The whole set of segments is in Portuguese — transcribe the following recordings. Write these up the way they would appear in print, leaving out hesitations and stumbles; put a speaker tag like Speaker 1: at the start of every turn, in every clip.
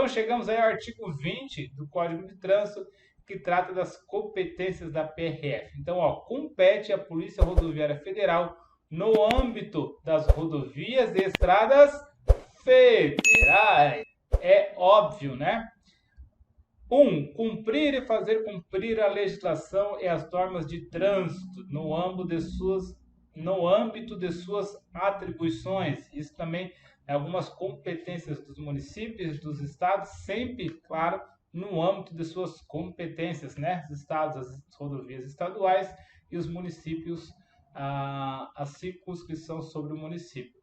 Speaker 1: Então, chegamos aí ao artigo 20 do Código de Trânsito, que trata das competências da PRF. Então, compete à Polícia Rodoviária Federal, no âmbito das rodovias e estradas federais. É óbvio, né? 1. Cumprir e fazer cumprir a legislação e as normas de trânsito no âmbito de suas atribuições. Isso também é algumas competências dos municípios, dos estados, sempre, claro, no âmbito de suas competências, né? Os estados, as rodovias estaduais e os municípios, a circunscrição sobre o município.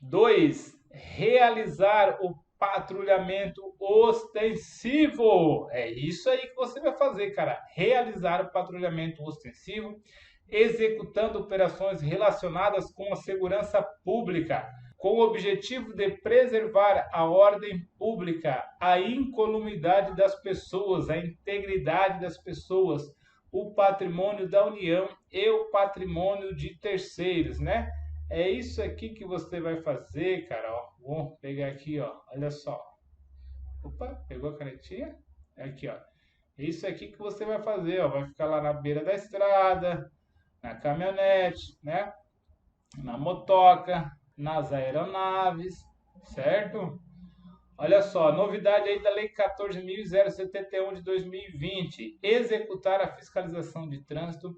Speaker 1: 2. Realizar o patrulhamento ostensivo. É isso aí que você vai fazer, cara. Realizar o patrulhamento ostensivo, executando operações relacionadas com a segurança pública, com o objetivo de preservar a ordem pública, a incolumidade das pessoas, a integridade das pessoas, o patrimônio da União e o patrimônio de terceiros, né? É isso aqui que você vai fazer, cara. Ó, vou pegar aqui, ó. Olha só. Opa, pegou a canetinha? Aqui, ó. É isso aqui que você vai fazer, ó. Vai ficar lá na beira da estrada, na caminhonete, né? Na motoca, nas aeronaves, certo? Olha só, novidade aí da Lei 14.071 de 2020. Executar a fiscalização de trânsito,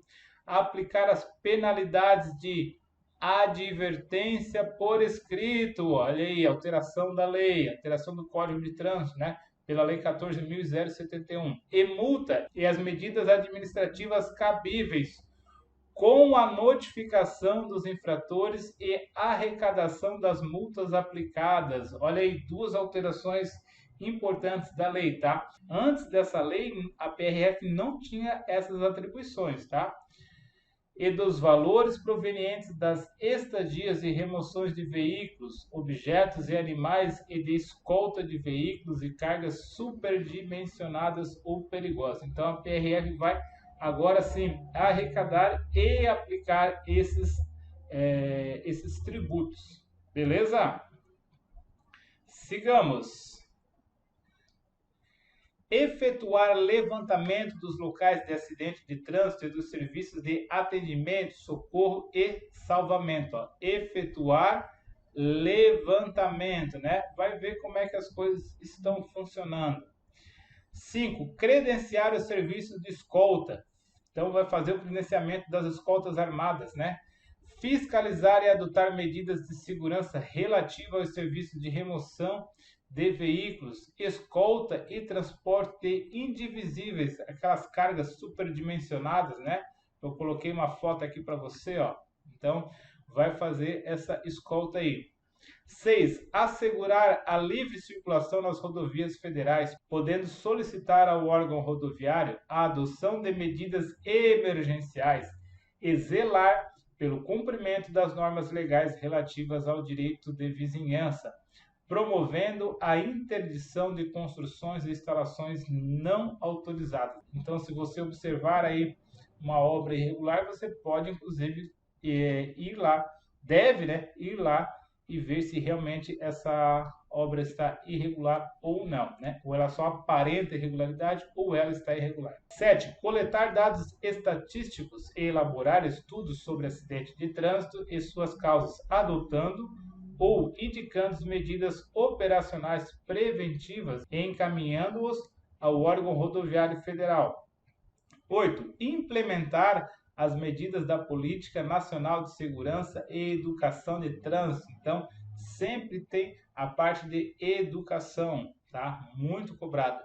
Speaker 1: aplicar as penalidades de advertência por escrito. Olha aí, alteração da lei, alteração do Código de Trânsito, né? Pela Lei 14.071. E multa e as medidas administrativas cabíveis, com a notificação dos infratores e arrecadação das multas aplicadas. Olha aí, duas alterações importantes da lei, tá? Antes dessa lei, a PRF não tinha essas atribuições, tá? E dos valores provenientes das estadias e remoções de veículos, objetos e animais e de escolta de veículos e cargas superdimensionadas ou perigosas. Então, a PRF vai agora sim arrecadar e aplicar esses tributos. Beleza? Sigamos. Efetuar levantamento dos locais de acidente de trânsito e dos serviços de atendimento, socorro e salvamento. Ó. Efetuar levantamento, né? Vai ver como é que as coisas estão funcionando. 5. Credenciar os serviços de escolta. Então, vai fazer o credenciamento das escoltas armadas, né? Fiscalizar e adotar medidas de segurança relativa aos serviços de remoção de veículos, escolta e transporte de indivisíveis, aquelas cargas superdimensionadas, né? Eu coloquei uma foto aqui para você, ó. Então, vai fazer essa escolta aí. 6. Assegurar a livre circulação nas rodovias federais, podendo solicitar ao órgão rodoviário a adoção de medidas emergenciais e zelar pelo cumprimento das normas legais relativas ao direito de vizinhança, promovendo a interdição de construções e instalações não autorizadas. Então, se você observar aí uma obra irregular, você pode, inclusive, ir lá, deve, né, ir lá e ver se realmente essa obra está irregular ou não, né? Ou ela só aparenta irregularidade ou ela está irregular. 7. Coletar dados estatísticos e elaborar estudos sobre acidente de trânsito e suas causas, adotando ou indicando medidas operacionais preventivas e encaminhando-os ao órgão rodoviário federal. 8. Implementar as medidas da Política Nacional de Segurança e Educação de Trânsito. Então, sempre tem a parte de educação, tá? Muito cobrada.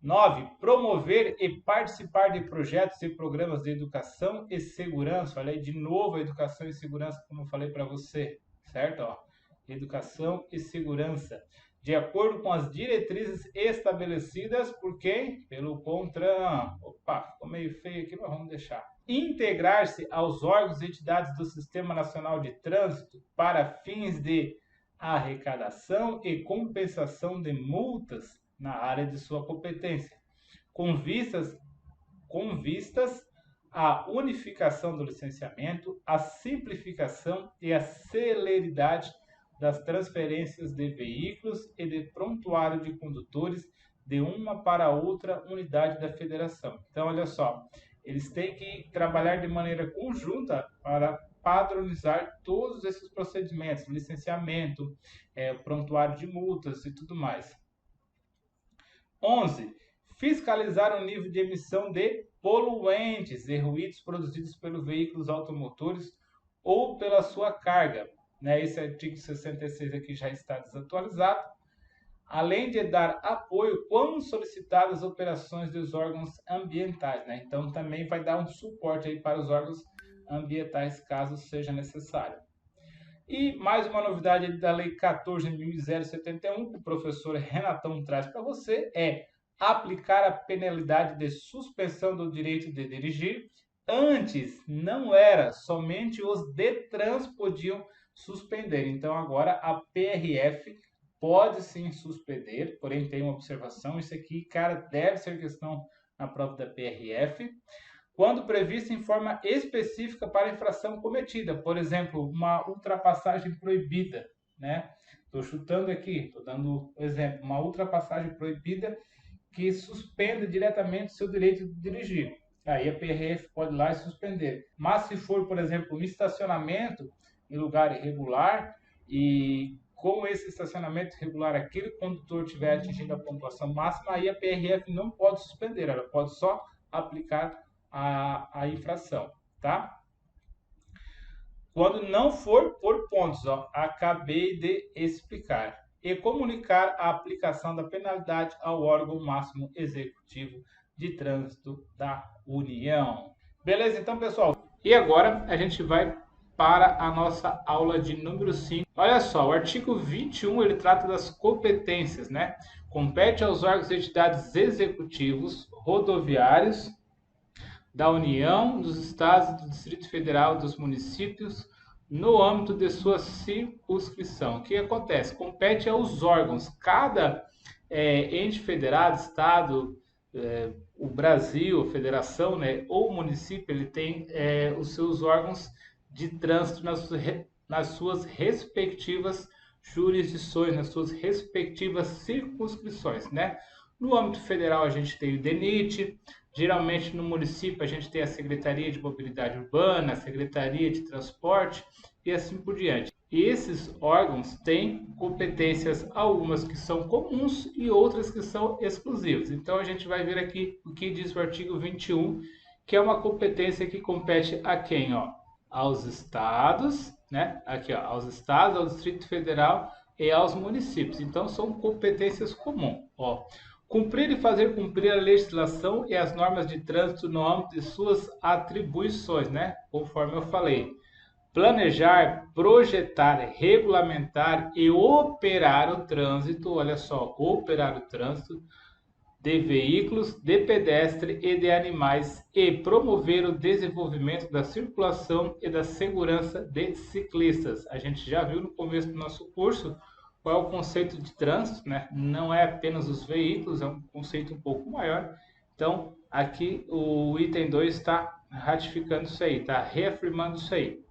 Speaker 1: 9. Promover e participar de projetos e programas de educação e segurança. Olha aí, de novo, a educação e segurança, como eu falei para você, certo? Ó, educação e segurança. De acordo com as diretrizes estabelecidas por quem? Pelo CONTRAN. Opa, ficou meio feio aqui, mas vamos deixar. Integrar-se aos órgãos e entidades do Sistema Nacional de Trânsito para fins de arrecadação e compensação de multas na área de sua competência, com vistas à unificação do licenciamento, à simplificação e à celeridade das transferências de veículos e de prontuário de condutores de uma para outra unidade da federação. Então, olha só, eles têm que trabalhar de maneira conjunta para padronizar todos esses procedimentos, licenciamento, prontuário de multas e tudo mais. 11. Fiscalizar o nível de emissão de poluentes e ruídos produzidos pelos veículos automotores ou pela sua carga. Esse artigo 66 aqui já está desatualizado. Além de dar apoio quando solicitadas operações dos órgãos ambientais. Então, também vai dar um suporte aí para os órgãos ambientais, caso seja necessário. E mais uma novidade da Lei 14.071, que o professor Renatão traz para você, é aplicar a penalidade de suspensão do direito de dirigir. Antes, não era, somente os DETRANS podiam suspender. Então, agora a PRF pode sim suspender, porém tem uma observação, isso aqui, cara, deve ser questão na prova da PRF, quando previsto em forma específica para a infração cometida, por exemplo, uma ultrapassagem proibida, Estou chutando aqui, estou dando um exemplo, uma ultrapassagem proibida que suspenda diretamente o seu direito de dirigir. Aí a PRF pode ir lá e suspender. Mas se for, por exemplo, um estacionamento em lugar irregular e com esse estacionamento irregular aquele condutor tiver atingido a pontuação máxima, aí a PRF não pode suspender, ela pode só aplicar a infração, tá? Quando não for por pontos, acabei de explicar. E comunicar a aplicação da penalidade ao órgão máximo executivo de trânsito da União. Beleza, então, pessoal? E agora a gente vai para a nossa aula de número 5. Olha só, o artigo 21, ele trata das competências, Compete aos órgãos e entidades executivos rodoviários da União, dos Estados, do Distrito Federal, dos municípios, no âmbito de sua circunscrição. O que acontece? Compete aos órgãos. Cada ente federado, Estado, o Brasil, a Federação, ou município, ele tem os seus órgãos de trânsito nas suas respectivas jurisdições, nas suas respectivas circunscrições, No âmbito federal, a gente tem o DENIT. Geralmente, no município, a gente tem a Secretaria de Mobilidade Urbana, a Secretaria de Transporte e assim por diante. E esses órgãos têm competências, algumas que são comuns e outras que são exclusivas. Então, a gente vai ver aqui o que diz o artigo 21, que é uma competência que compete a quem? Aos estados, Aqui, aos estados, ao Distrito Federal e aos municípios. Então, são competências comuns, Cumprir e fazer cumprir a legislação e as normas de trânsito no âmbito de suas atribuições, Conforme eu falei. Planejar, projetar, regulamentar e operar o trânsito, olha só, operar o trânsito de veículos, de pedestre e de animais e promover o desenvolvimento da circulação e da segurança de ciclistas. A gente já viu no começo do nosso curso qual é o conceito de trânsito, Não é apenas os veículos, é um conceito um pouco maior. Então, aqui o item 2 está ratificando isso aí, está reafirmando isso aí.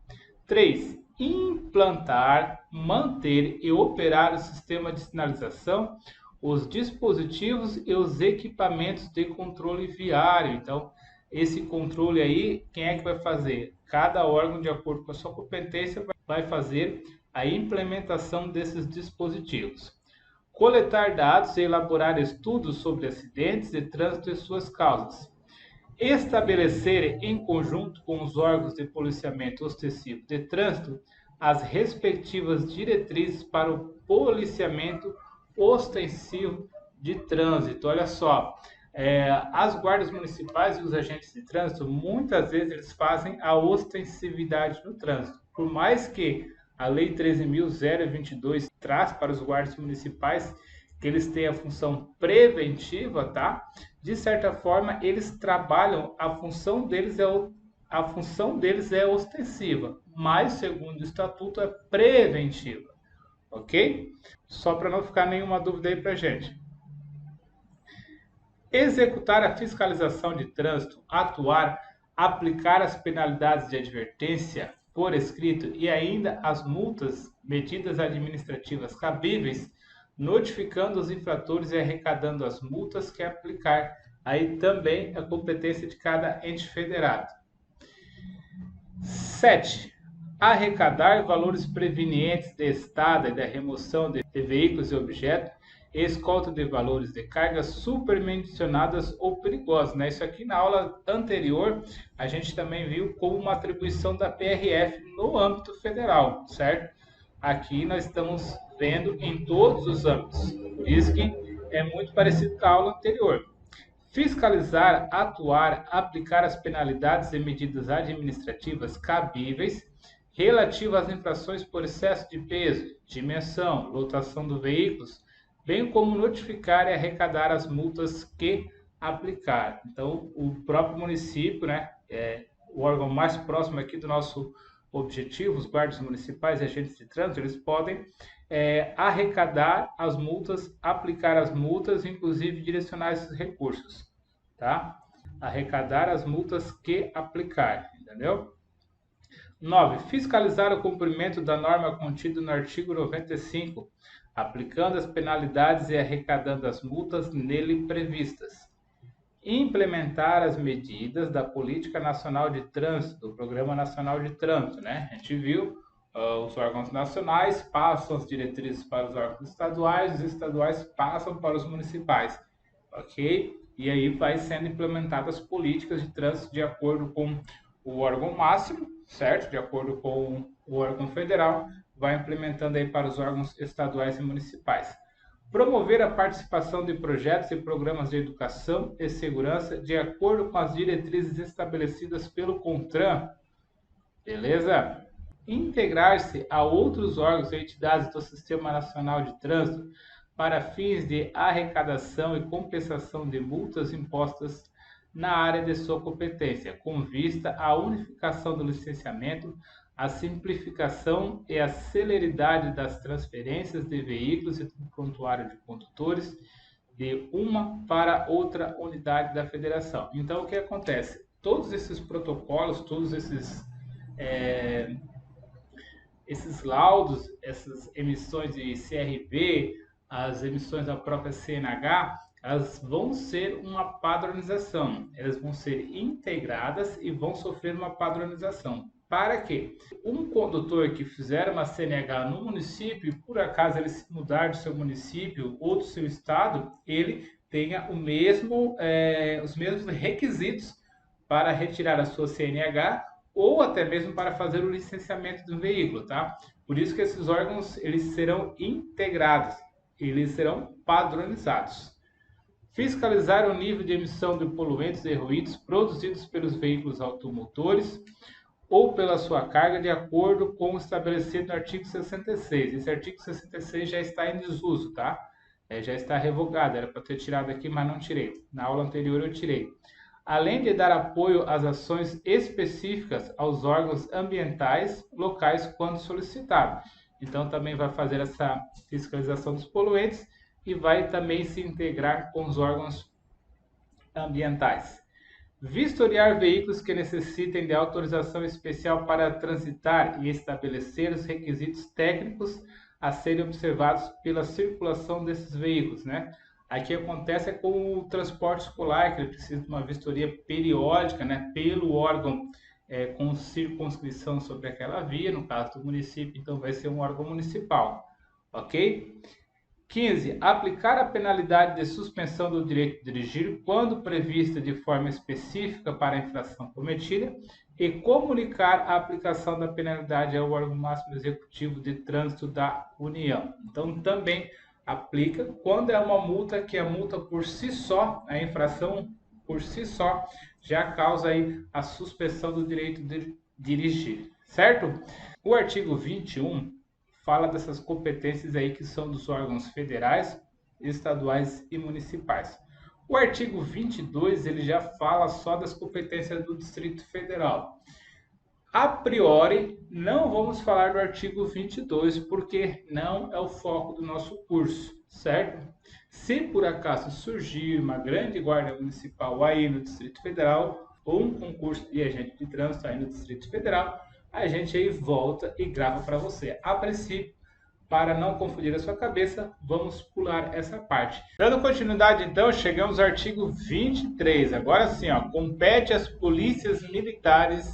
Speaker 1: 3. Implantar, manter e operar o sistema de sinalização, os dispositivos e os equipamentos de controle viário. Então, esse controle aí, quem é que vai fazer? Cada órgão, de acordo com a sua competência, vai fazer a implementação desses dispositivos. Coletar dados e elaborar estudos sobre acidentes de trânsito e suas causas. Estabelecer, em conjunto com os órgãos de policiamento ostensivo de trânsito, as respectivas diretrizes para o policiamento ostensivo de trânsito. Olha só, as guardas municipais e os agentes de trânsito, muitas vezes eles fazem a ostensividade no trânsito. Por mais que a Lei 13.022 traz para os guardas municipais que eles têm a função preventiva, tá? De certa forma, eles trabalham, a função deles é ostensiva, mas segundo o estatuto é preventiva, ok? Só para não ficar nenhuma dúvida aí para gente. Executar a fiscalização de trânsito, atuar, aplicar as penalidades de advertência, por escrito e ainda as multas, medidas administrativas cabíveis, notificando os infratores e arrecadando as multas que aplicar. Aí também a competência de cada ente federado. 7. Arrecadar valores prevenientes de estada e da remoção de veículos e objetos, escolta de valores de cargas superdimensionadas ou perigosas. Né? Isso aqui na aula anterior a gente também viu como uma atribuição da PRF no âmbito federal, certo? Aqui nós estamos vendo em todos os âmbitos. Isso que é muito parecido com a aula anterior. Fiscalizar, atuar, aplicar as penalidades e medidas administrativas cabíveis relativas às infrações por excesso de peso, dimensão, lotação dos veículos, bem como notificar e arrecadar as multas que aplicar. Então, o próprio município, né, o órgão mais próximo aqui do nosso objetivo, os guardas municipais e agentes de trânsito, eles podem arrecadar as multas, aplicar as multas, inclusive direcionar esses recursos, tá? Arrecadar as multas que aplicar, entendeu? 9. Fiscalizar o cumprimento da norma contida no artigo 95, aplicando as penalidades e arrecadando as multas nele previstas. Implementar as medidas da Política Nacional de Trânsito, do Programa Nacional de Trânsito, né? A gente viu, os órgãos nacionais passam as diretrizes para os órgãos estaduais, os estaduais passam para os municipais, ok? E aí vai sendo implementadas políticas de trânsito de acordo com o órgão máximo, certo? De acordo com o órgão federal, vai implementando aí para os órgãos estaduais e municipais. Promover a participação de projetos e programas de educação e segurança de acordo com as diretrizes estabelecidas pelo CONTRAN. Beleza? Integrar-se a outros órgãos e entidades do Sistema Nacional de Trânsito para fins de arrecadação e compensação de multas impostas na área de sua competência, com vista à unificação do licenciamento, a simplificação e a celeridade das transferências de veículos e do prontuário de condutores de uma para outra unidade da federação. Então, o que acontece? Todos esses protocolos, todos esses laudos, essas emissões de CRV, as emissões da própria CNH, elas vão ser uma padronização, elas vão ser integradas e vão sofrer uma padronização. Para que um condutor que fizer uma CNH no município, e por acaso ele se mudar do seu município ou do seu estado, ele tenha os mesmos requisitos para retirar a sua CNH ou até mesmo para fazer o licenciamento do veículo, tá? Por isso que esses órgãos eles serão integrados, eles serão padronizados. Fiscalizar o nível de emissão de poluentes e ruídos produzidos pelos veículos automotores ou pela sua carga de acordo com o estabelecido no artigo 66. Esse artigo 66 já está em desuso, tá? Já está revogado, era para ter tirado aqui, mas não tirei. Na aula anterior eu tirei. Além de dar apoio às ações específicas aos órgãos ambientais locais quando solicitado. Então também vai fazer essa fiscalização dos poluentes e vai também se integrar com os órgãos ambientais. Vistoriar veículos que necessitem de autorização especial para transitar e estabelecer os requisitos técnicos a serem observados pela circulação desses veículos, né? Aqui acontece com o transporte escolar, que ele precisa de uma vistoria periódica, né, pelo órgão com circunscrição sobre aquela via, no caso do município, então vai ser um órgão municipal, ok? 15. Aplicar a penalidade de suspensão do direito de dirigir quando prevista de forma específica para a infração cometida e comunicar a aplicação da penalidade ao órgão máximo executivo de trânsito da União. Então, também aplica quando é uma multa que a multa por si só, a infração por si só, já causa aí a suspensão do direito de dirigir, certo? O artigo 21 fala dessas competências aí que são dos órgãos federais, estaduais e municipais. O artigo 22 ele já fala só das competências do Distrito Federal. A priori, não vamos falar do artigo 22, porque não é o foco do nosso curso, certo? Se por acaso surgir uma grande guarda municipal aí no Distrito Federal, ou um concurso de agente de trânsito aí no Distrito Federal, a gente aí volta e grava para você. A princípio, para não confundir a sua cabeça, vamos pular essa parte. Dando continuidade, então, chegamos ao artigo 23. Agora sim, ó, compete às polícias militares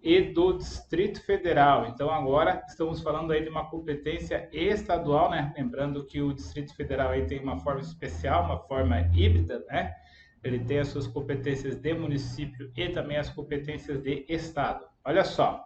Speaker 1: e do Distrito Federal. Então, agora estamos falando aí de uma competência estadual, né? Lembrando que o Distrito Federal aí tem uma forma especial, uma forma híbrida, né? Ele tem as suas competências de município e também as competências de estado. Olha só.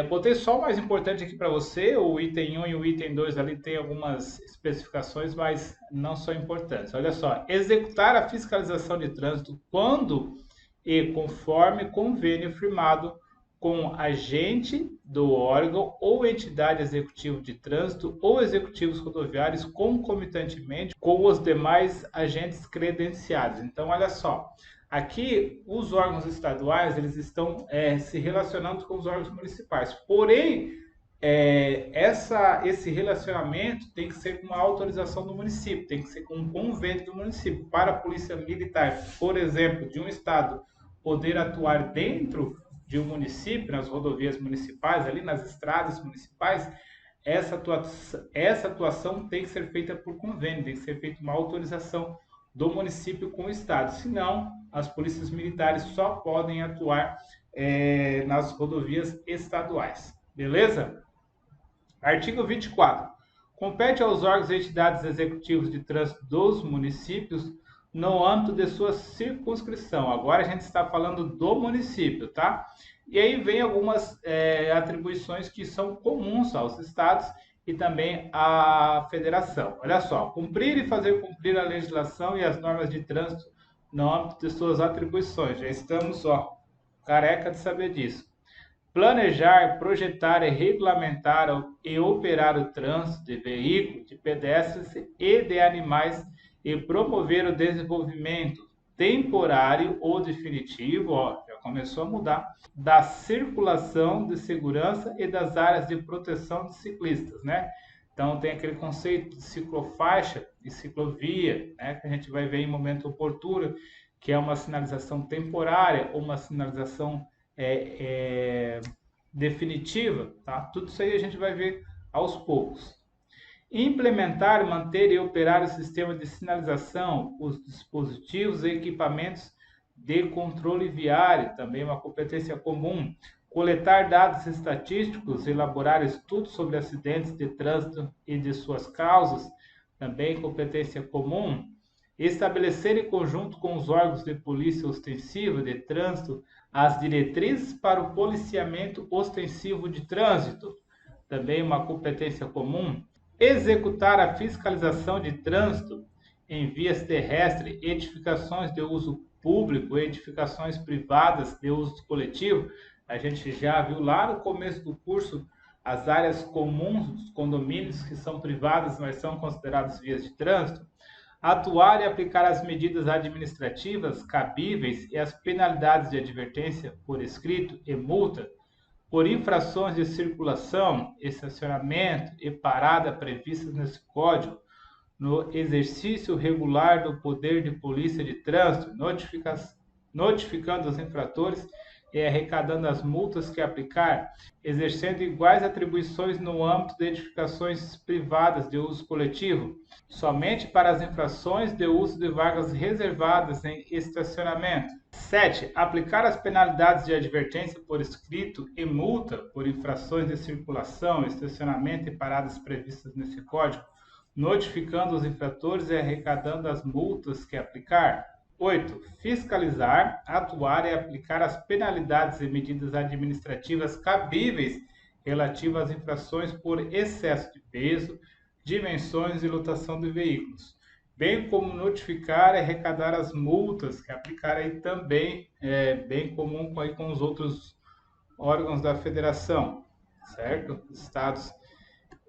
Speaker 1: Botei só o mais importante aqui para você, o item 1 e o item 2 ali tem algumas especificações, mas não são importantes. Olha só, executar a fiscalização de trânsito quando e conforme convênio firmado com agente do órgão ou entidade executivo de trânsito ou executivos rodoviários concomitantemente com os demais agentes credenciados. Então, olha só, aqui os órgãos estaduais eles estão se relacionando com os órgãos municipais, porém esse relacionamento tem que ser com uma autorização do município, tem que ser com um convênio do município. Para a polícia militar, por exemplo, de um estado poder atuar dentro de um município, nas rodovias municipais, ali nas estradas municipais, essa atuação tem que ser feita por convênio, tem que ser feita uma autorização do município com o estado. Senão, as polícias militares só podem atuar nas rodovias estaduais. Beleza? Artigo 24. Compete aos órgãos e entidades executivos de trânsito dos municípios no âmbito de sua circunscrição. Agora a gente está falando do município, tá? E aí vem algumas atribuições que são comuns aos estados e também à federação. Olha só, cumprir e fazer cumprir a legislação e as normas de trânsito no âmbito de suas atribuições. Já estamos, careca de saber disso. Planejar, projetar e regulamentar e operar o trânsito de veículos, de pedestres e de animais e promover o desenvolvimento temporário ou definitivo, já começou a mudar, da circulação de segurança e das áreas de proteção de ciclistas, né? Então tem aquele conceito de ciclofaixa e ciclovia, né, que a gente vai ver em momento oportuno, que é uma sinalização temporária ou uma sinalização definitiva, tá? Tudo isso aí a gente vai ver aos poucos. Implementar, manter e operar o sistema de sinalização, os dispositivos e equipamentos de controle viário, também uma competência comum. Coletar dados estatísticos, elaborar estudos sobre acidentes de trânsito e de suas causas, também competência comum. Estabelecer em conjunto com os órgãos de polícia ostensiva de trânsito as diretrizes para o policiamento ostensivo de trânsito, também uma competência comum. Executar a fiscalização de trânsito em vias terrestres, edificações de uso público, edificações privadas de uso coletivo. A gente já viu lá no começo do curso as áreas comuns dos condomínios que são privadas, mas são consideradas vias de trânsito. Atuar e aplicar as medidas administrativas cabíveis e as penalidades de advertência por escrito e multa por infrações de circulação, estacionamento e parada previstas nesse Código, no exercício regular do poder de polícia de trânsito, notificando os infratores e arrecadando as multas que aplicar, exercendo iguais atribuições no âmbito de edificações privadas de uso coletivo, somente para as infrações de uso de vagas reservadas em estacionamento. 7. Aplicar as penalidades de advertência por escrito e multa por infrações de circulação, estacionamento e paradas previstas nesse Código, notificando os infratores e arrecadando as multas que aplicar. 8. Fiscalizar, atuar e aplicar as penalidades e medidas administrativas cabíveis relativas às infrações por excesso de peso, dimensões e lotação de veículos, bem como notificar e arrecadar as multas que aplicar aí também, bem comum aí com os outros órgãos da federação, certo? Estados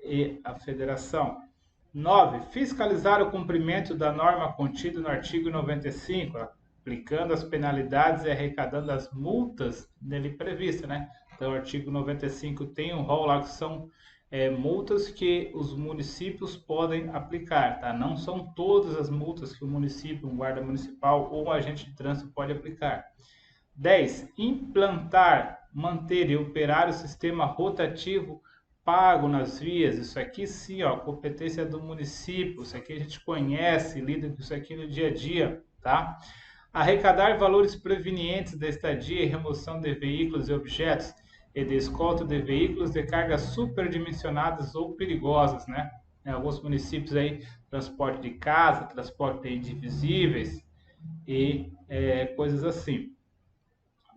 Speaker 1: e a federação. 9. Fiscalizar o cumprimento da norma contida no artigo 95, aplicando as penalidades e arrecadando as multas nele previstas, né? Então, o artigo 95 tem um rol lá que são multas que os municípios podem aplicar, tá? Não são todas as multas que o município, um guarda municipal ou um agente de trânsito pode aplicar. 10. Implantar, manter e operar o sistema rotativo pago nas vias. Isso aqui sim, ó, competência do município. Isso aqui a gente conhece, lida com isso aqui no dia a dia, tá? Arrecadar valores provenientes da estadia e remoção de veículos e objetos e de escolta de veículos de carga superdimensionadas ou perigosas, né? Em alguns municípios aí, transporte de casa, transporte de indivisíveis e coisas assim.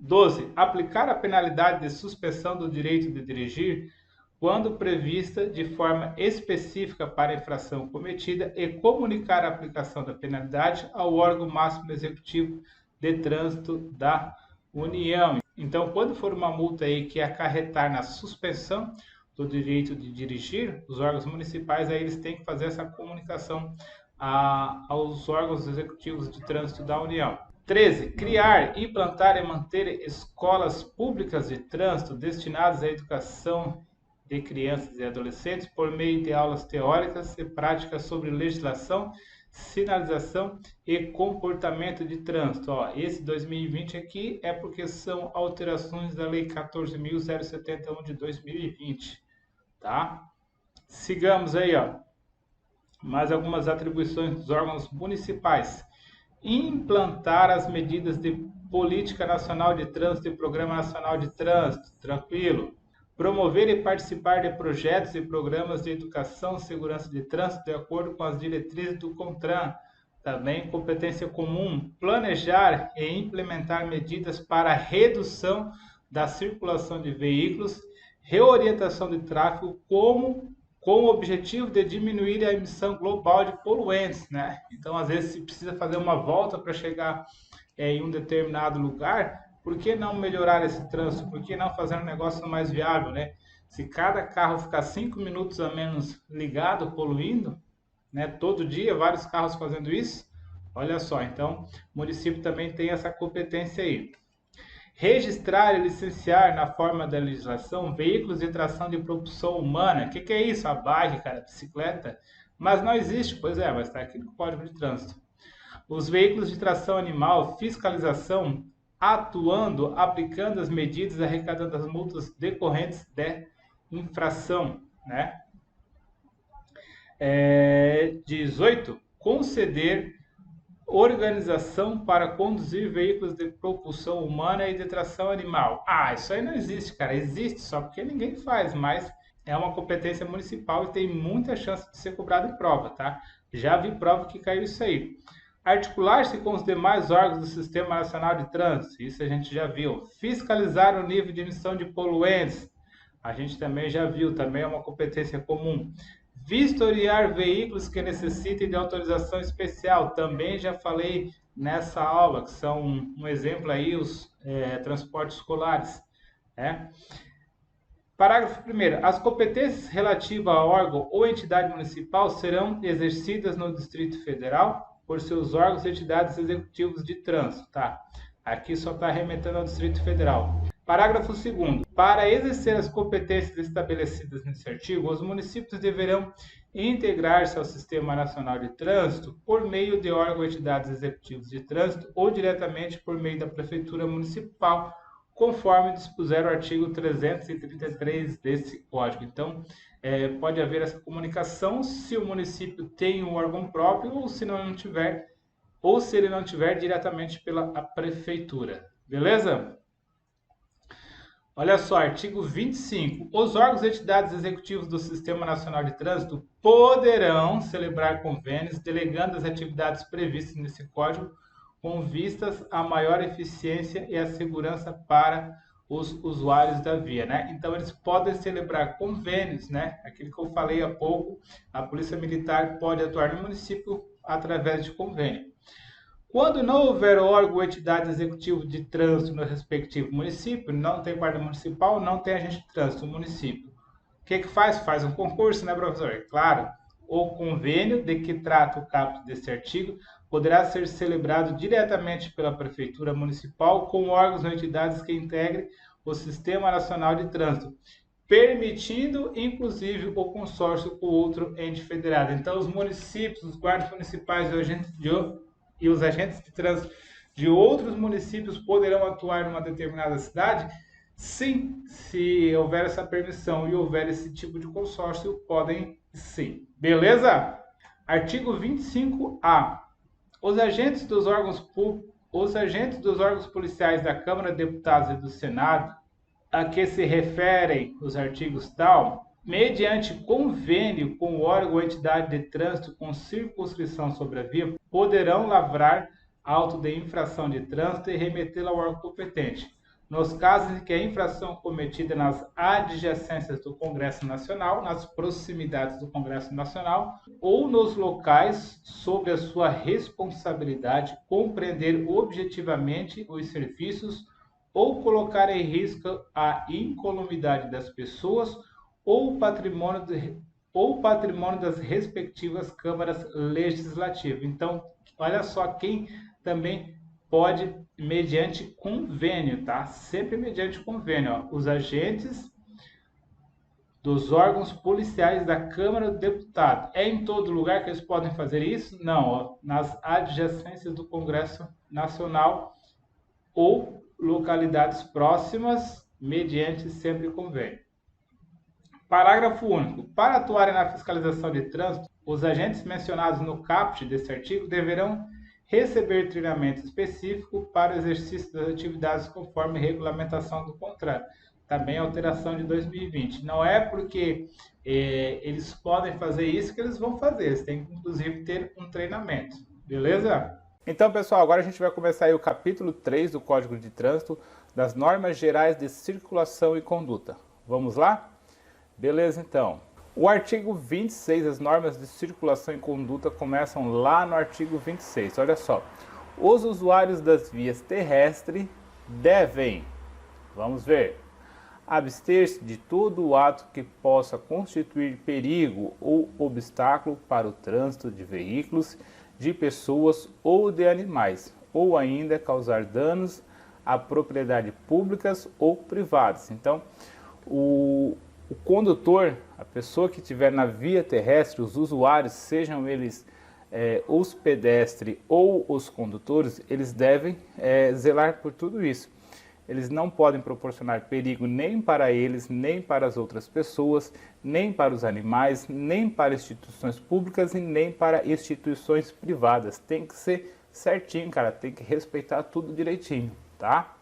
Speaker 1: 12. Aplicar a penalidade de suspensão do direito de dirigir quando prevista de forma específica para a infração cometida e comunicar a aplicação da penalidade ao órgão máximo executivo de trânsito da União. Então, quando for uma multa aí que acarretar na suspensão do direito de dirigir, os órgãos municipais aí eles têm que fazer essa comunicação aos órgãos executivos de trânsito da União. 13. Criar, implantar e manter escolas públicas de trânsito destinadas à educação de crianças e adolescentes por meio de aulas teóricas e práticas sobre legislação, sinalização e comportamento de trânsito. Ó, esse 2020 aqui é porque são alterações da Lei 14.071 de 2020, tá? Sigamos aí, ó. Mais algumas atribuições dos órgãos municipais. Implantar as medidas de Política Nacional de Trânsito e Programa Nacional de Trânsito, tranquilo. Promover e participar de projetos e programas de educação e segurança de trânsito de acordo com as diretrizes do CONTRAN. Também competência comum. Planejar e implementar medidas para redução da circulação de veículos, reorientação de tráfego com o objetivo de diminuir a emissão global de poluentes, né? Então, às vezes, se precisa fazer uma volta para chegar em um determinado lugar, por que não melhorar esse trânsito? Por que não fazer um negócio mais viável, né? Se cada carro ficar 5 minutos a menos ligado, poluindo, né? Todo dia, vários carros fazendo isso, olha só. Então, o município também tem essa competência aí. Registrar e licenciar na forma da legislação veículos de tração de propulsão humana. O que é isso? A bike, cara, a bicicleta? Mas não existe, pois é, mas está aqui no Código de Trânsito. Os veículos de tração animal, fiscalização, atuando, aplicando as medidas, arrecadando as multas decorrentes de infração, né? 18. Conceder organização para conduzir veículos de propulsão humana e de tração animal. Ah, isso aí não existe, cara. Existe só porque ninguém faz, mas é uma competência municipal e tem muita chance de ser cobrado em prova, tá? Já vi prova que caiu isso aí. Articular-se com os demais órgãos do Sistema Nacional de Trânsito, isso a gente já viu. Fiscalizar o nível de emissão de poluentes, a gente também já viu, também é uma competência comum. Vistoriar veículos que necessitem de autorização especial, também já falei nessa aula, que são um exemplo aí, os transportes escolares. Né? Parágrafo 1º. As competências relativas a órgão ou entidade municipal serão exercidas no Distrito Federal por seus órgãos e entidades executivos de trânsito. Tá? Aqui só está remetendo ao Distrito Federal. Parágrafo 2º. Para exercer as competências estabelecidas nesse artigo, os municípios deverão integrar-se ao Sistema Nacional de Trânsito por meio de órgãos ou entidades executivos de trânsito ou diretamente por meio da Prefeitura Municipal, conforme dispuser o artigo 333 desse Código. Então, pode haver essa comunicação se o município tem um órgão próprio ou se não tiver, ou se ele não tiver diretamente pela Prefeitura. Beleza? Olha só, artigo 25. Os órgãos e entidades executivos do Sistema Nacional de Trânsito poderão celebrar convênios delegando as atividades previstas nesse Código com vistas à maior eficiência e à segurança para os usuários da via, né? Então, eles podem celebrar convênios, né? Aquilo que eu falei há pouco, a Polícia Militar pode atuar no município através de convênio. Quando não houver órgão ou entidade executiva de trânsito no respectivo município, não tem guarda municipal, não tem agente de trânsito no município. O que faz? Faz um concurso, né, professor? Claro, o convênio de que trata o caput deste artigo poderá ser celebrado diretamente pela Prefeitura Municipal com órgãos ou entidades que integrem o Sistema Nacional de Trânsito, permitindo, inclusive, o consórcio com outro ente federado. Então, os municípios, os guardas municipais e os agentes de trânsito de outros municípios poderão atuar numa determinada cidade Sim, se houver essa permissão e houver esse tipo de consórcio, podem sim. Beleza? Artigo 25A. Os agentes dos órgãos policiais da Câmara de Deputados e do Senado, a que se referem os artigos tal, mediante convênio com o órgão ou entidade de trânsito com circunscrição sobre a via, poderão lavrar auto de infração de trânsito e remetê-la ao órgão competente, nos casos em que a infração cometida nas adjacências do Congresso Nacional, nas proximidades do Congresso Nacional ou nos locais sob a sua responsabilidade compreender objetivamente os serviços ou colocar em risco a incolumidade das pessoas ou patrimônio das respectivas câmaras legislativas. Então, olha só quem também pode mediante convênio, tá? Sempre mediante convênio, ó. Os agentes dos órgãos policiais da Câmara do Deputado. É em todo lugar que eles podem fazer isso? Não, ó. Nas adjacências do Congresso Nacional ou localidades próximas, mediante sempre convênio. Parágrafo único. Para atuarem na fiscalização de trânsito, os agentes mencionados no caput deste artigo deverão receber treinamento específico para o exercício das atividades conforme regulamentação do CONTRAN. Também alteração de 2020. Não é porque eles podem fazer isso que eles vão fazer. Eles têm que, inclusive, ter um treinamento. Beleza? Então, pessoal, agora a gente vai começar aí o capítulo 3 do Código de Trânsito, das normas gerais de circulação e conduta. Vamos lá? Beleza, então. O artigo 26, as normas de circulação e conduta, começam lá no artigo 26. Olha só. Os usuários das vias terrestres devem, vamos ver, abster-se de todo o ato que possa constituir perigo ou obstáculo para o trânsito de veículos, de pessoas ou de animais, ou ainda causar danos a propriedades públicas ou privadas. Então, o condutor, a pessoa que estiver na via terrestre, os usuários, sejam eles os pedestres ou os condutores, eles devem zelar por tudo isso. Eles não podem proporcionar perigo nem para eles, nem para as outras pessoas, nem para os animais, nem para instituições públicas e nem para instituições privadas. Tem que ser certinho, cara, tem que respeitar tudo direitinho, tá?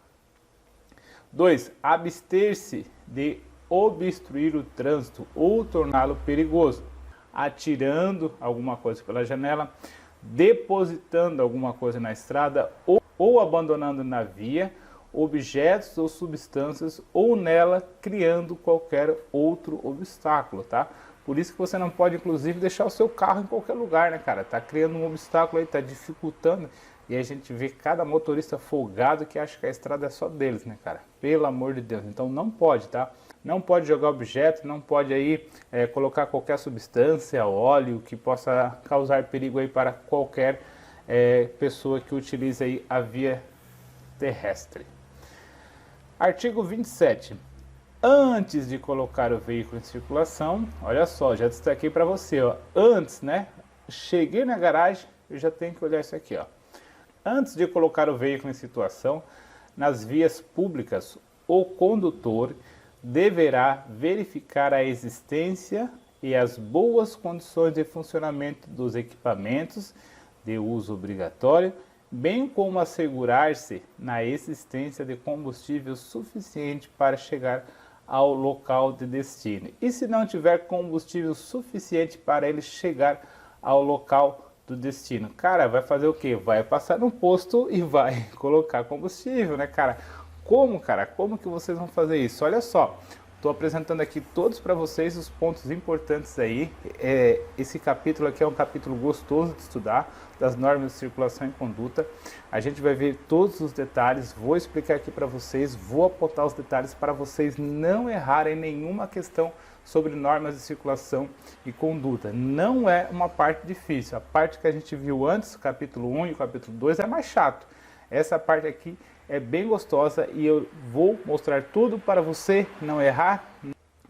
Speaker 1: 2. Abster-se de obstruir o trânsito ou torná-lo perigoso, atirando alguma coisa pela janela, depositando alguma coisa na estrada ou abandonando na via objetos ou substâncias ou nela criando qualquer outro obstáculo, tá? Por isso que você não pode, inclusive, deixar o seu carro em qualquer lugar, né, cara? Tá criando um obstáculo aí, tá dificultando. E a gente vê cada motorista folgado que acha que a estrada é só deles, né, cara? Pelo amor de Deus. Então não pode, tá? Não pode jogar objeto, não pode aí colocar qualquer substância, óleo, que possa causar perigo aí para qualquer pessoa que utilize aí a via terrestre. Artigo 27. Antes de colocar o veículo em circulação, olha só, já destaquei para você, ó, antes, né? Cheguei na garagem, eu já tenho que olhar isso aqui, ó. Antes de colocar o veículo em situação, nas vias públicas, o condutor deverá verificar a existência e as boas condições de funcionamento dos equipamentos de uso obrigatório, bem como assegurar-se na existência de combustível suficiente para chegar ao local de destino. E se não tiver combustível suficiente para ele chegar ao local do destino, cara, vai fazer o quê? Vai passar no posto e vai colocar combustível, né, cara? Como, cara? Como que vocês vão fazer isso? Olha só, estou apresentando aqui todos para vocês os pontos importantes aí. Esse capítulo aqui é um capítulo gostoso de estudar, das normas de circulação e conduta. A gente vai ver todos os detalhes, vou explicar aqui para vocês, vou apontar os detalhes para vocês não errarem nenhuma questão sobre normas de circulação e conduta. Não é uma parte difícil, a parte que a gente viu antes, o capítulo 1 e o capítulo 2 é mais chato. Essa parte aqui é bem gostosa e eu vou mostrar tudo para você não errar.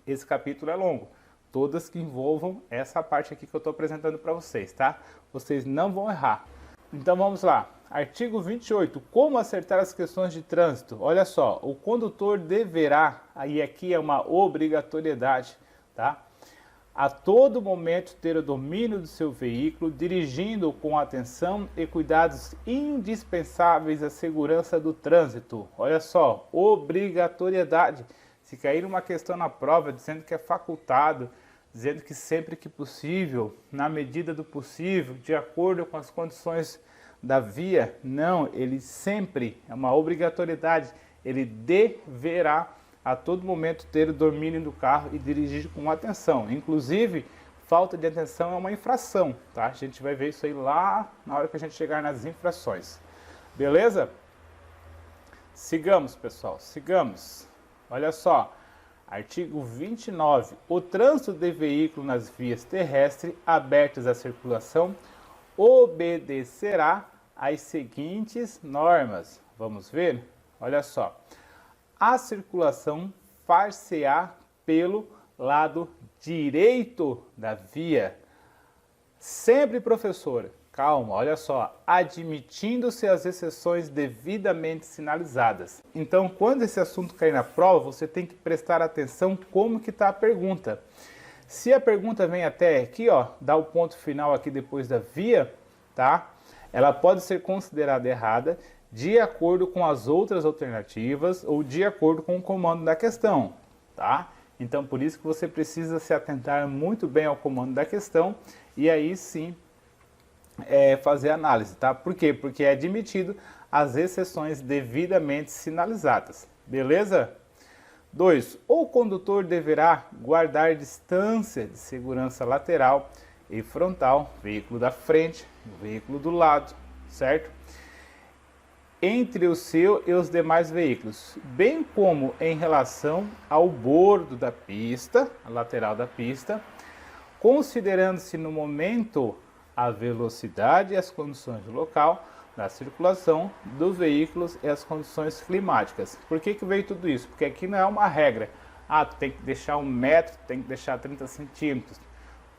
Speaker 1: Esse capítulo é longo, todas que envolvam essa parte aqui que eu estou apresentando para vocês, tá? Vocês não vão errar. Então vamos lá. Artigo 28. Como acertar as questões de trânsito? Olha só, o condutor deverá, aí aqui é uma obrigatoriedade, tá? A todo momento ter o domínio do seu veículo, dirigindo com atenção e cuidados indispensáveis à segurança do trânsito. Olha só, obrigatoriedade. Se cair uma questão na prova dizendo que é facultado, dizendo que sempre que possível, na medida do possível, de acordo com as condições da via, não, ele sempre, é uma obrigatoriedade, ele deverá a todo momento ter o domínio do carro e dirigir com atenção. Inclusive, falta de atenção é uma infração, tá? A gente vai ver isso aí lá na hora que a gente chegar nas infrações. Beleza? Sigamos, pessoal, sigamos. Olha só, artigo 29. O trânsito de veículo nas vias terrestres abertas à circulação obedecerá às seguintes normas. Vamos ver? Olha só. A circulação far-se-á pelo lado direito da via. Sempre, professor, calma, olha só, admitindo-se as exceções devidamente sinalizadas. Então, quando esse assunto cair na prova, você tem que prestar atenção como que está a pergunta. Se a pergunta vem até aqui, ó, dá o ponto final aqui depois da via, tá? Ela pode ser considerada errada de acordo com as outras alternativas ou de acordo com o comando da questão, tá? Então, por isso que você precisa se atentar muito bem ao comando da questão e aí sim fazer análise, tá? Por quê? Porque é admitido as exceções devidamente sinalizadas, beleza? 2. O condutor deverá guardar distância de segurança lateral e frontal, veículo da frente, veículo do lado, certo? Entre o seu e os demais veículos, bem como em relação ao bordo da pista, a lateral da pista, considerando-se no momento a velocidade e as condições do local da circulação dos veículos e as condições climáticas. Por que veio tudo isso? Porque aqui não é uma regra. Ah, tu tem que deixar 1 metro, tem que deixar 30 centímetros.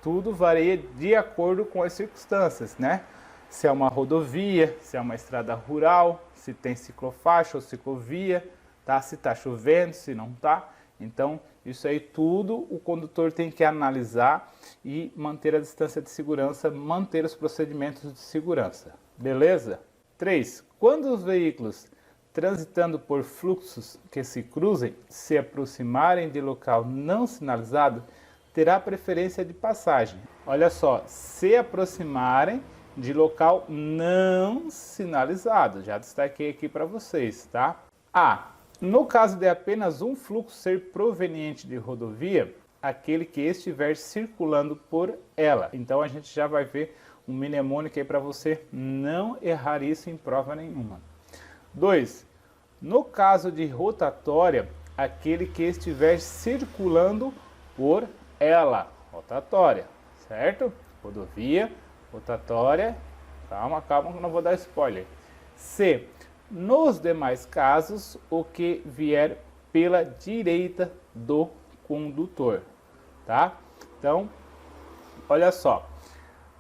Speaker 1: Tudo varia de acordo com as circunstâncias, né? Se é uma rodovia, se é uma estrada rural, se tem ciclofaixa ou ciclovia, tá? Se está chovendo, se não está. Então, isso aí tudo o condutor tem que analisar e manter a distância de segurança, manter os procedimentos de segurança. Beleza? 3. Quando os veículos transitando por fluxos que se cruzem, se aproximarem de local não sinalizado, terá preferência de passagem. Olha só, se aproximarem de local não sinalizado. Já destaquei aqui para vocês, tá? A. No caso de apenas um fluxo ser proveniente de rodovia, aquele que estiver circulando por ela. Então a gente já vai ver um mnemônico aí para você não errar isso em prova nenhuma. 2. No caso de rotatória, aquele que estiver circulando por ela. Rotatória, certo? Rodovia, rotatória, calma, calma, que eu não vou dar spoiler. C. Nos demais casos, o que vier pela direita do condutor, tá? Então, olha só,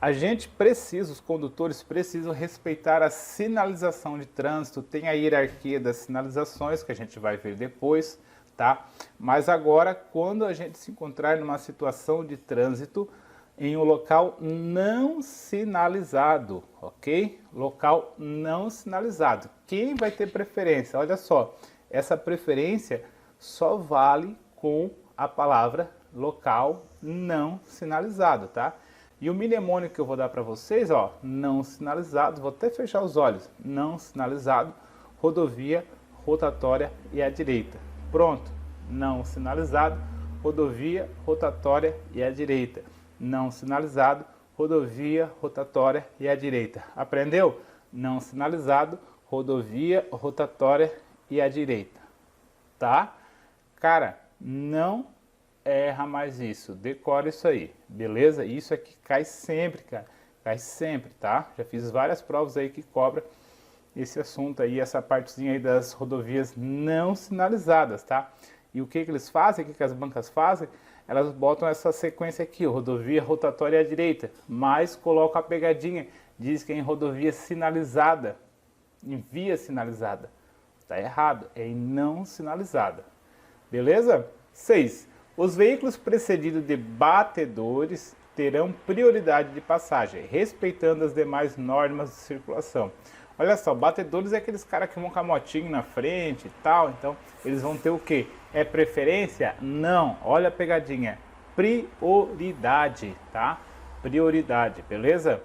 Speaker 1: a gente precisa, os condutores precisam respeitar a sinalização de trânsito, tem a hierarquia das sinalizações que a gente vai ver depois, tá? Mas agora, quando a gente se encontrar numa situação de trânsito, em um local não sinalizado, ok? Local não sinalizado. Quem vai ter preferência? Olha só, essa preferência só vale com a palavra local não sinalizado, tá? E o mnemônico que eu vou dar para vocês, ó, não sinalizado, vou até fechar os olhos, não sinalizado, rodovia, rotatória e à direita. Pronto, não sinalizado, rodovia, rotatória e à direita. Não sinalizado, rodovia, rotatória e à direita. Aprendeu? Não sinalizado, rodovia, rotatória e à direita. Tá? Cara, não erra mais isso. Decora isso aí, beleza? Isso aqui cai sempre, cara. Cai sempre, tá? Já fiz várias provas aí que cobra esse assunto aí, essa partezinha aí das rodovias não sinalizadas, tá? E o que eles fazem, o que as bancas fazem? Elas botam essa sequência aqui, rodovia, rotatória à direita, mas colocam a pegadinha, diz que é em rodovia sinalizada, em via sinalizada. Está errado, é em não sinalizada. Beleza? 6. Os veículos precedidos de batedores terão prioridade de passagem, respeitando as demais normas de circulação. Olha só, batedores é aqueles caras que vão com a motinha na frente e tal, então eles vão ter o quê? É preferência? Não, olha a pegadinha, prioridade, tá? Prioridade, beleza?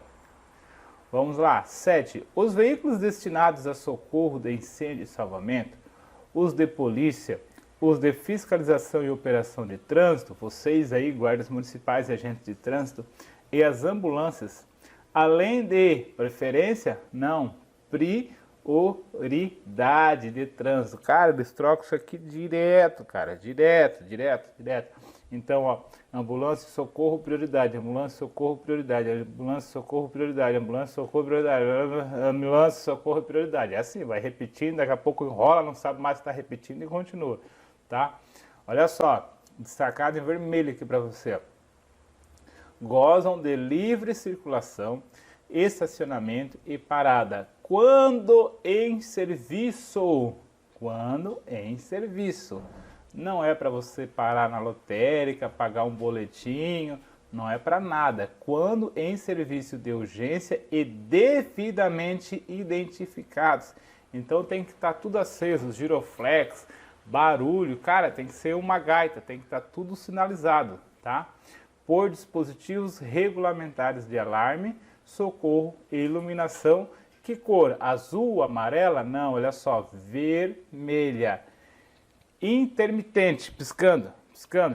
Speaker 1: Vamos lá, 7. Os veículos destinados a socorro de incêndio e salvamento, os de polícia, os de fiscalização e operação de trânsito, vocês aí, guardas municipais e agentes de trânsito, e as ambulâncias, além de preferência, não, prioridade de trânsito. Cara, eles trocam isso aqui direto, cara, direto. Então, ó, ambulância, socorro, prioridade, ambulância, socorro, prioridade, ambulância, socorro, prioridade, ambulância, socorro, prioridade, ambulância, socorro, prioridade. É assim, vai repetindo, daqui a pouco enrola, não sabe mais se está repetindo e continua, tá? Olha só, destacado em vermelho aqui para você, ó. Gozam de livre circulação, estacionamento e parada quando em serviço. Quando em serviço. Não é para você parar na lotérica, pagar um boletinho, não é para nada. Quando em serviço de urgência e devidamente identificados. Então tem que estar tudo aceso, giroflex, barulho, cara, tem que ser uma gaita, tem que estar tudo sinalizado, tá? Por dispositivos regulamentares de alarme, socorro e iluminação. Que cor? Azul, amarela? Não, olha só, vermelha. Intermitente, piscando,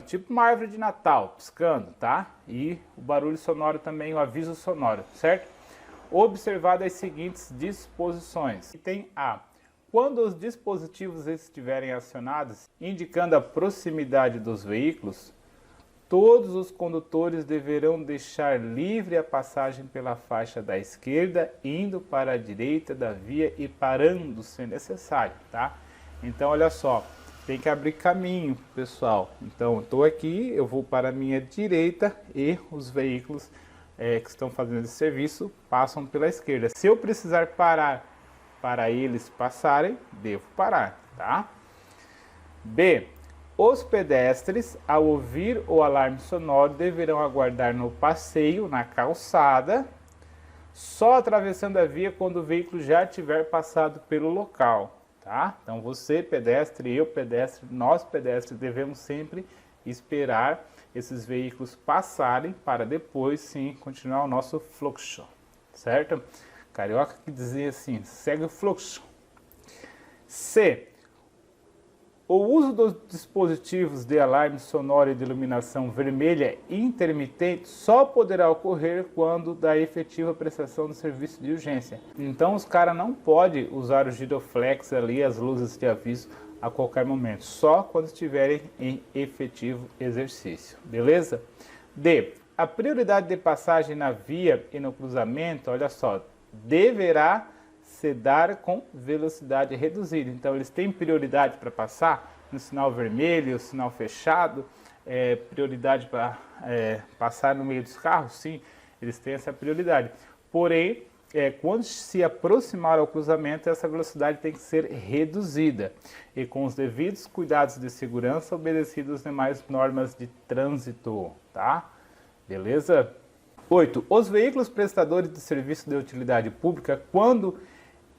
Speaker 1: tipo uma árvore de Natal, piscando, tá? E o barulho sonoro também, o aviso sonoro, certo? Observado as seguintes disposições. Item A. Quando os dispositivos estiverem acionados, indicando a proximidade dos veículos, todos os condutores deverão deixar livre a passagem pela faixa da esquerda, indo para a direita da via e parando se necessário, tá? Então, olha só, tem que abrir caminho, pessoal. Então, eu estou aqui, eu vou para a minha direita e os veículos que estão fazendo esse serviço passam pela esquerda. Se eu precisar parar para eles passarem, devo parar, tá? B. Os pedestres, ao ouvir o alarme sonoro, deverão aguardar no passeio, na calçada, só atravessando a via quando o veículo já tiver passado pelo local. Tá? Então você, pedestre, eu, pedestre, nós, pedestres, devemos sempre esperar esses veículos passarem para depois, sim, continuar o nosso fluxo, certo? Carioca que dizia assim, segue o fluxo. C. O uso dos dispositivos de alarme sonoro e de iluminação vermelha intermitente só poderá ocorrer quando da efetiva prestação do serviço de urgência. Então os caras não podem usar o giroflex ali, as luzes de aviso a qualquer momento, só quando estiverem em efetivo exercício, beleza? D. A prioridade de passagem na via e no cruzamento, olha só, deverá se dar com velocidade reduzida. Então eles têm prioridade para passar no sinal vermelho, sinal fechado, prioridade para passar no meio dos carros, sim, eles têm essa prioridade. Porém, quando se aproximar ao cruzamento, essa velocidade tem que ser reduzida e com os devidos cuidados de segurança obedecidos às demais normas de trânsito, tá? Beleza? 8. Os veículos prestadores de serviço de utilidade pública, quando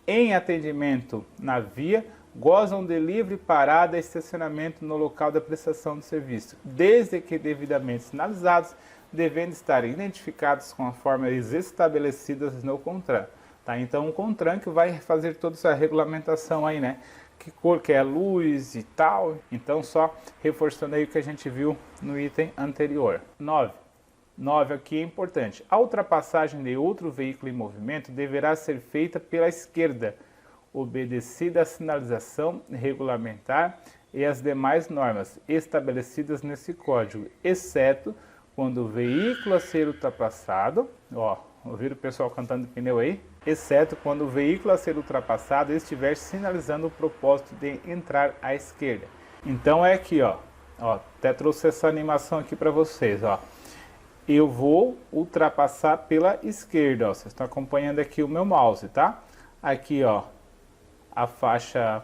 Speaker 1: em atendimento na via, gozam de livre parada e estacionamento no local da prestação de serviço, desde que devidamente sinalizados, devendo estar identificados com as formas estabelecidas no CONTRAN. Tá? Então o CONTRAN que vai fazer toda essa regulamentação aí, né? Que cor que é a luz e tal. Então só reforçando aí o que a gente viu no item anterior. 9 aqui é importante. A ultrapassagem de outro veículo em movimento deverá ser feita pela esquerda, obedecida a sinalização regulamentar e as demais normas estabelecidas nesse código, exceto quando o veículo a ser ultrapassado, ó, ouviram o pessoal cantando pneu aí? Exceto quando o veículo a ser ultrapassado estiver sinalizando o propósito de entrar à esquerda. Então é aqui, ó, até trouxe essa animação aqui para vocês, ó. Eu vou ultrapassar pela esquerda, ó. Vocês estão acompanhando aqui o meu mouse, tá? Aqui, ó, a faixa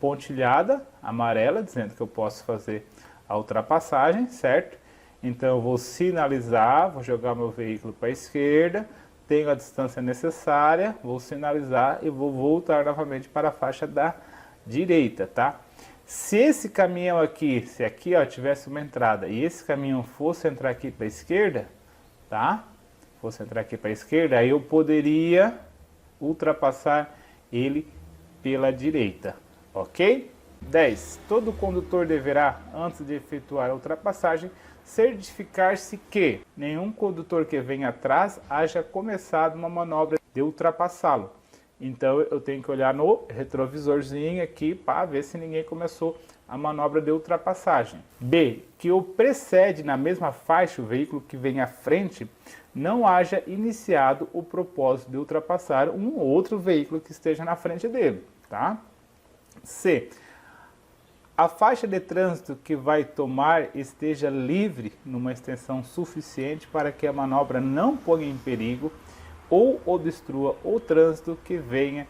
Speaker 1: pontilhada, amarela, dizendo que eu posso fazer a ultrapassagem, certo? Então eu vou sinalizar, vou jogar meu veículo para a esquerda, tenho a distância necessária, vou sinalizar e vou voltar novamente para a faixa da direita, tá? Se esse caminhão aqui, se aqui ó, tivesse uma entrada e esse caminhão fosse entrar aqui para a esquerda, tá? Fosse entrar aqui para a esquerda, aí eu poderia ultrapassar ele pela direita, ok? 10. Todo condutor deverá, antes de efetuar a ultrapassagem, certificar-se que nenhum condutor que venha atrás haja começado uma manobra de ultrapassá-lo. Então eu tenho que olhar no retrovisorzinho aqui para ver se ninguém começou a manobra de ultrapassagem. B. Que o precede na mesma faixa o veículo que vem à frente não haja iniciado o propósito de ultrapassar um outro veículo que esteja na frente dele, tá? C. A faixa de trânsito que vai tomar esteja livre numa extensão suficiente para que a manobra não ponha em perigo ou obstrua o trânsito que venha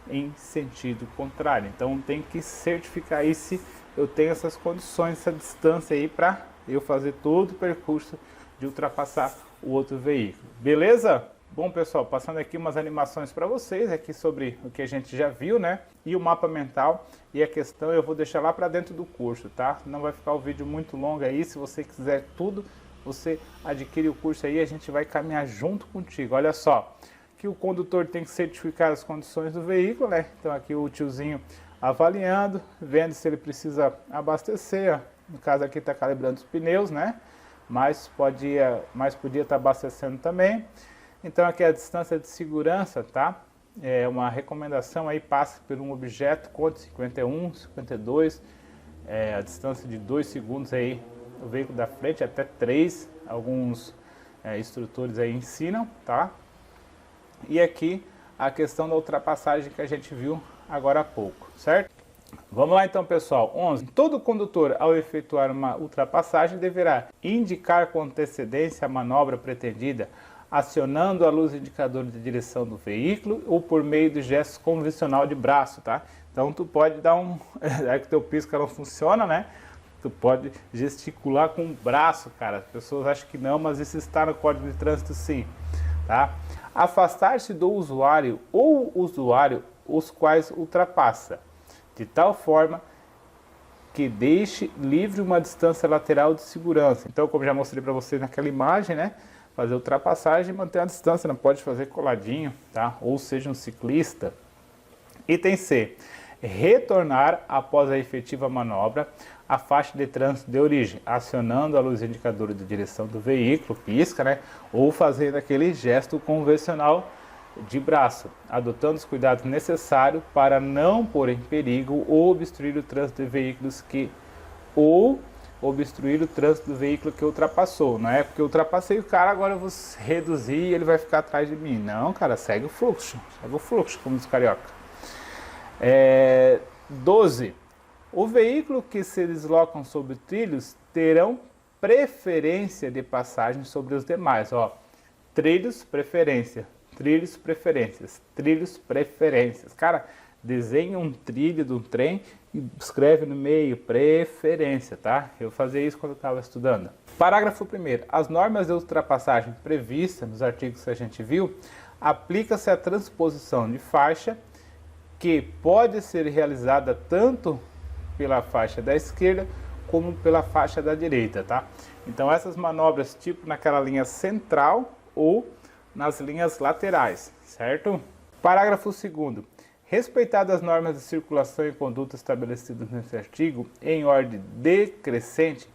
Speaker 1: em sentido contrário. Então tem que certificar aí se eu tenho essas condições, essa distância aí para eu fazer todo o percurso de ultrapassar o outro veículo. Beleza? Bom, pessoal, passando aqui umas animações para vocês aqui sobre o que a gente já viu, né? E o mapa mental e a questão eu vou deixar lá para dentro do curso, tá? Não vai ficar o vídeo muito longo aí, se você quiser tudo, você adquire o curso aí e a gente vai caminhar junto contigo. Olha só, que o condutor tem que certificar as condições do veículo, né? Então aqui o tiozinho avaliando, vendo se ele precisa abastecer, ó. No caso aqui está calibrando os pneus, né? Mas podia estar abastecendo também. Então aqui é a distância de segurança, tá? É uma recomendação aí, passe por um objeto, conte 51, 52, a distância de 2 segundos aí, o veículo da frente até 3, alguns instrutores aí ensinam, tá? E aqui a questão da ultrapassagem que a gente viu agora há pouco, certo? Vamos lá então, pessoal. 11. Todo condutor, ao efetuar uma ultrapassagem, deverá indicar com antecedência a manobra pretendida, acionando a luz indicadora de direção do veículo ou por meio do gesto convencional de braço, tá? Então tu pode dar é que teu pisca não funciona, né? Tu pode gesticular com o braço, cara. As pessoas acham que não, mas isso está no Código de Trânsito sim, tá? Afastar-se do usuário ou usuário os quais ultrapassa, de tal forma que deixe livre uma distância lateral de segurança. Então, como já mostrei para vocês naquela imagem, né? Fazer ultrapassagem e manter a distância, não pode fazer coladinho, tá? Ou seja, um ciclista. Item C. Retornar após a efetiva manobra a faixa de trânsito de origem, acionando a luz indicadora de direção do veículo, pisca, né? Ou fazendo aquele gesto convencional de braço, adotando os cuidados necessários para não pôr em perigo ou obstruir o trânsito de veículos obstruir o trânsito do veículo que ultrapassou. Não é porque eu ultrapassei o cara, agora eu vou reduzir e ele vai ficar atrás de mim. Não, cara, segue o fluxo, como diz carioca. 12. O veículo que se deslocam sobre trilhos terão preferência de passagem sobre os demais. Ó, trilhos, preferência. Trilhos, preferências. Trilhos, preferências. Cara, desenha um trilho de um trem e escreve no meio preferência, tá? Eu fazia isso quando eu estava estudando. Parágrafo 1º. As normas de ultrapassagem previstas nos artigos que a gente viu, aplica-se à transposição de faixa que pode ser realizada tanto pela faixa da esquerda como pela faixa da direita, tá? Então essas manobras tipo naquela linha central ou nas linhas laterais, certo? Parágrafo 2º. Respeitadas as normas de circulação e conduta estabelecidas nesse artigo, em ordem decrescente,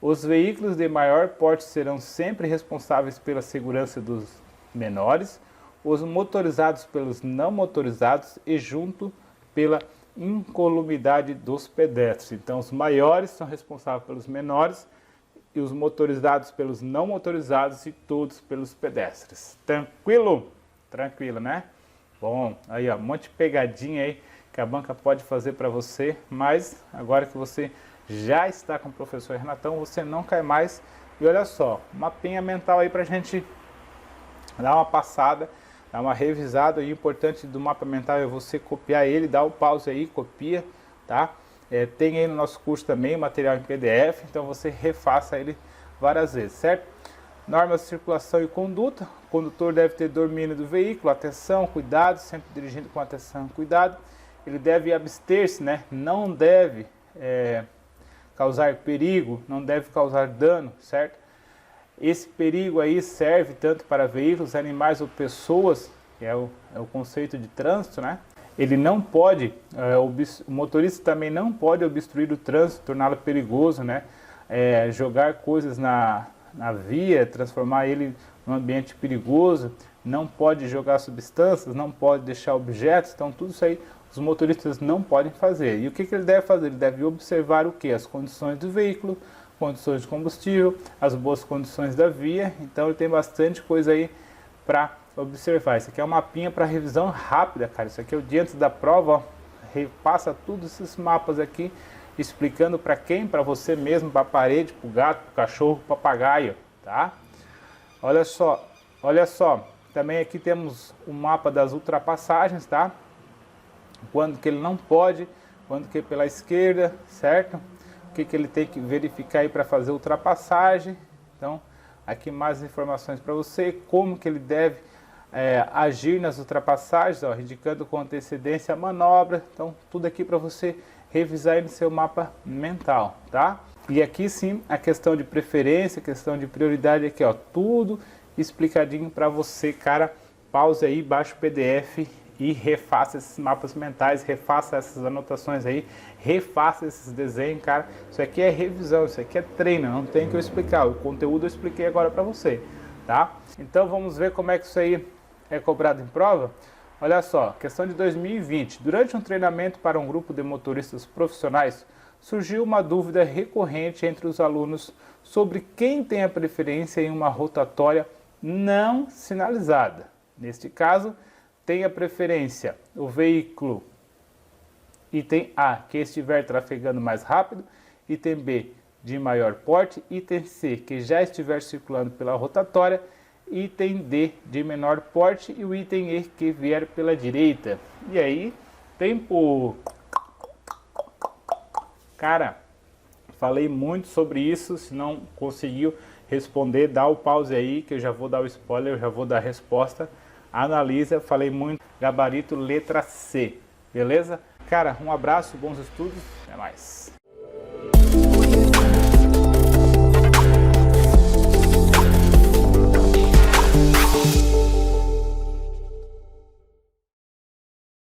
Speaker 1: os veículos de maior porte serão sempre responsáveis pela segurança dos menores, os motorizados pelos não motorizados e junto pela incolumidade dos pedestres. Então, os maiores são responsáveis pelos menores e os motorizados pelos não motorizados e todos pelos pedestres. Tranquilo? Tranquilo, né? Bom, aí ó, um monte de pegadinha aí que a banca pode fazer para você, mas agora que você já está com o professor Renatão, você não cai mais. E olha só, mapinha mental aí para a gente dar uma passada Dá uma revisada aí. O importante do mapa mental é você copiar ele, dá o pause aí, copia, tá? Tem aí no nosso curso também material em PDF, então você refaça ele várias vezes, certo? Normas de circulação e conduta. O condutor deve ter domínio do veículo, atenção, cuidado, sempre dirigindo com atenção, cuidado. Ele deve abster-se, né? Não deve causar perigo, não deve causar dano, certo? Esse perigo aí serve tanto para veículos, animais ou pessoas, que é o conceito de trânsito, né? Ele não pode, o motorista também não pode obstruir o trânsito, torná-lo perigoso, né? Jogar coisas na via, transformar ele num ambiente perigoso, não pode jogar substâncias, não pode deixar objetos, então tudo isso aí os motoristas não podem fazer. E o que ele deve fazer? Ele deve observar o que? As condições do veículo, condições de combustível, as boas condições da via, então ele tem bastante coisa aí para observar. Isso aqui é um mapinha para revisão rápida, cara. Isso aqui é o dia antes da prova, ó. Repassa todos esses mapas aqui, explicando para quem? Para você mesmo, para a parede, para o gato, para o cachorro, para o papagaio, tá? Olha só. Também aqui temos o mapa das ultrapassagens, tá? Quando que ele não pode, quando que é pela esquerda, certo? O que ele tem que verificar aí para fazer ultrapassagem. Então, aqui mais informações para você, como que ele deve agir nas ultrapassagens, ó, indicando com antecedência a manobra. Então, tudo aqui para você revisar aí no seu mapa mental, tá? E aqui sim, a questão de preferência, questão de prioridade aqui, ó, tudo explicadinho para você, cara. Pause aí, baixa o PDF e refaça esses mapas mentais, refaça essas anotações aí, refaça esses desenhos, cara. Isso aqui é revisão, isso aqui é treino, não tem que eu explicar. O conteúdo eu expliquei agora para você, tá? Então vamos ver como é que isso aí é cobrado em prova. Olha só, questão de 2020. Durante um treinamento para um grupo de motoristas profissionais, surgiu uma dúvida recorrente entre os alunos sobre quem tem a preferência em uma rotatória não sinalizada. Neste caso, tem a preferência o veículo item A, que estiver trafegando mais rápido, item B, de maior porte, item C, que já estiver circulando pela rotatória, item D, de menor porte, e o item E, que vier pela direita. E aí, tempo. Cara, falei muito sobre isso. Se não conseguiu responder, dá o pause aí, que eu já vou dar o spoiler, eu já vou dar a resposta. Analisa, falei muito, gabarito letra C, beleza? Cara, um abraço, bons estudos, até mais.